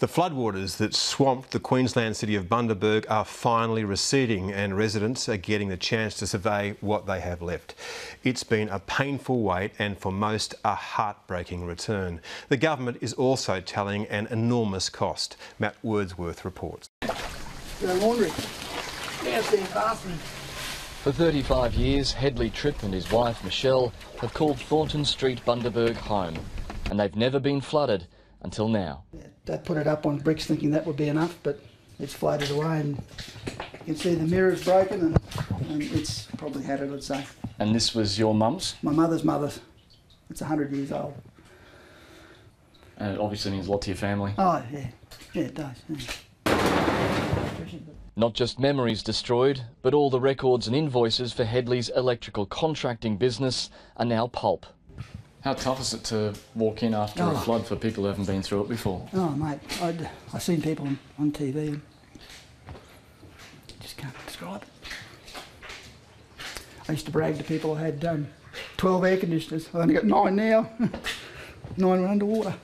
The floodwaters that swamped the Queensland city of Bundaberg are finally receding and residents are getting the chance to survey what they have left. It's been a painful wait and for most a heartbreaking return. The government is also telling an enormous cost. Matt Wordsworth reports. The laundry. Downstairs bathroom. For 35 years, Hedley Tripp and his wife Michelle have called Thornton Street Bundaberg home, and they've never been flooded until now. They put it up on bricks thinking that would be enough, but it's floated away and you can see the mirror's broken and it's probably had it, I'd say. And this was your mum's? My mother's mother's. It's 100 years old. And it obviously means a lot to your family. Oh, yeah. Yeah, it does. Yeah. Not just memories destroyed, but all the records and invoices for Hedley's electrical contracting business are now pulp. How tough is it to walk in after a flood for people who haven't been through it before? Oh, mate, I've seen people on TV and just can't describe it. I used to brag to people I had 12 air conditioners. I've only got 9 now. 9 are underwater.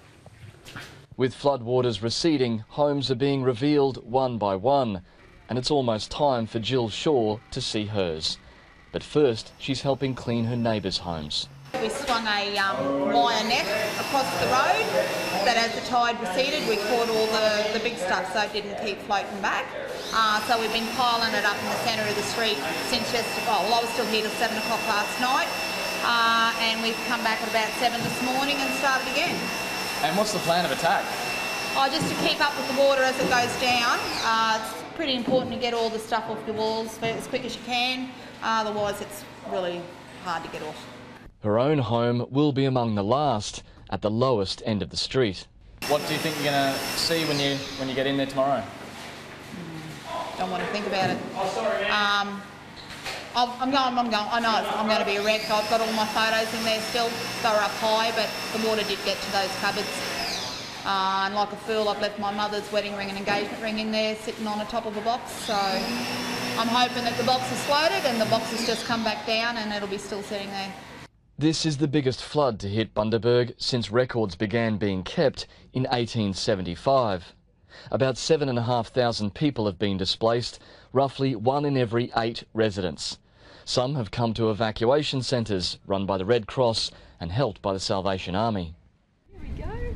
With floodwaters receding, homes are being revealed one by one, and it's almost time for Jill Shaw to see hers. But first, she's helping clean her neighbours' homes. We swung a wire net across the road that as the tide receded we caught all the big stuff so it didn't keep floating back. So we've been piling it up in the centre of the street since yesterday. Well, I was still here till 7 o'clock last night and we've come back at about 7 this morning and started again. And what's the plan of attack? Just to keep up with the water as it goes down. It's pretty important to get all the stuff off your walls as quick as you can, otherwise it's really hard to get off. Her own home will be among the last, at the lowest end of the street. What do you think you're going to see when you get in there tomorrow? Don't want to think about it. I know I'm going to be a wreck. I've got all my photos in there still. They were up high, but the water did get to those cupboards. And like a fool, I've left my mother's wedding ring and engagement ring in there, sitting on the top of a box. So I'm hoping that the box is floated and the box has just come back down and it'll be still sitting there. This is the biggest flood to hit Bundaberg since records began being kept in 1875. About 7,500 people have been displaced, roughly 1 in every 8 residents. Some have come to evacuation centres run by the Red Cross and helped by the Salvation Army. Here we go.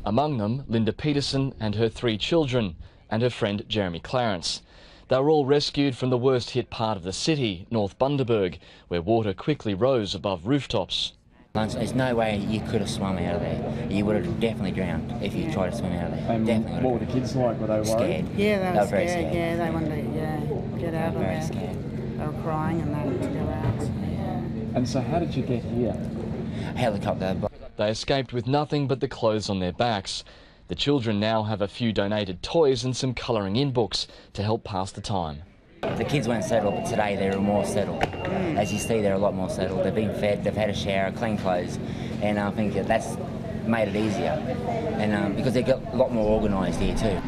Among them, Linda Peterson and her 3 children, and her friend Jeremy Clarence. They were all rescued from the worst hit part of the city, North Bundaberg, where water quickly rose above rooftops. There's no way you could have swum out of there. You would have definitely drowned if you tried to swim out of there. And what were the kids like? Were they worried? Scared. Yeah, they were very scared. scared. Yeah, they wanted to get out of Very there. scared. They were crying and they wanted to go out. Yeah. And so how did you get here? Helicopter. They escaped with nothing but the clothes on their backs. The children now have a few donated toys and some colouring in books to help pass the time. The kids weren't settled, but today they're more settled. As you see, they're a lot more settled. They've been fed, they've had a shower, clean clothes, and I think that's made it easier. And because they've got a lot more organised here too.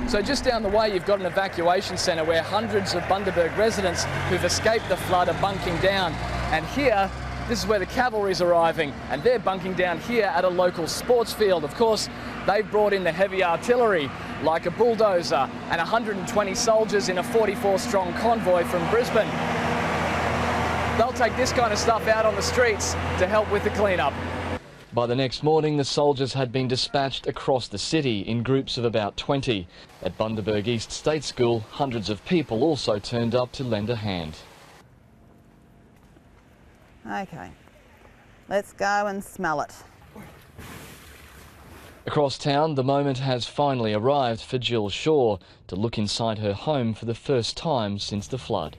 So just down the way you've got an evacuation centre where hundreds of Bundaberg residents who've escaped the flood are bunking down. And here, this is where the cavalry's arriving, and they're bunking down here at a local sports field. Of course, they've brought in the heavy artillery, like a bulldozer, and 120 soldiers in a 44-strong convoy from Brisbane. They'll take this kind of stuff out on the streets to help with the cleanup. By the next morning, the soldiers had been dispatched across the city in groups of about 20. At Bundaberg East State School, hundreds of people also turned up to lend a hand. Okay, let's go and smell it. Across town, the moment has finally arrived for Jill Shaw to look inside her home for the first time since the flood.